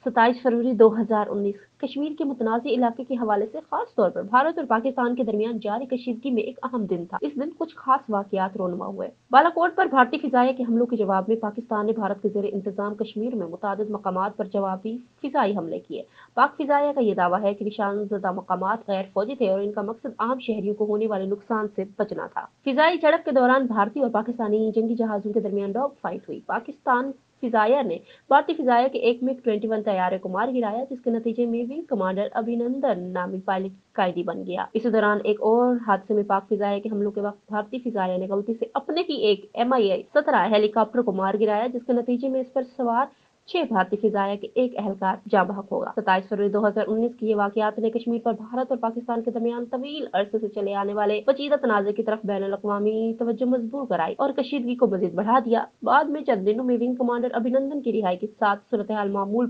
27 फरवरी 2019 कश्मीर के मुतनाज़ इलाके के हवाले से खास तौर पर भारत और पाकिस्तान के दरमियान जारी कशीदगी में एक अहम दिन था। इस दिन कुछ खास वाकयात रोनुमा हुए। बालाकोट पर भारतीय फिजाइया के हमलों के जवाब में पाकिस्तान ने भारत के ज़ेर इंतजाम कश्मीर में मुतादिद मकामात पर जवाबी फिजाई हमले किए। पाक फिजाइया का ये दावा है कि निशानजदा मकामात गैर फौजी थे और इनका मकसद आम शहरियों को होने वाले नुकसान से बचना था। फिजाई झड़प के दौरान भारतीय और पाकिस्तानी जंगी जहाजों के दरमियान डॉग फाइट हुई। पाकिस्तान फिजाइया ने भारतीय फिजाइया के एक मिग-21 तैयारे को मार गिराया, जिसके नतीजे में विंग कमांडर अभिनंदन नामी पायलट कैदी बन गया। इसी दौरान एक और हादसे में पाक फिजाइया के हमलों के वक्त भारतीय फिजाइया ने गलती से अपने ही एक MiA-17 हेलीकॉप्टर को मार गिराया, जिसके नतीजे में इस पर सवार 6 भारतीय फिजाइया के एक एहलकार जाँ बहक होगा। 27 फरवरी 2019 की ये वाकयात ने कश्मीर पर भारत और पाकिस्तान के दरमियान तवील अरसे से चले आने वाले पेचीदा तनाज़े की तरफ बैनुल-अक़वामी तवज्जो मजबूर कराई और कशीदगी को मजीद बढ़ा दिया। बाद में चंद दिनों में विंग कमांडर अभिनंदन की रिहाई के साथ सूरत हाल मामूल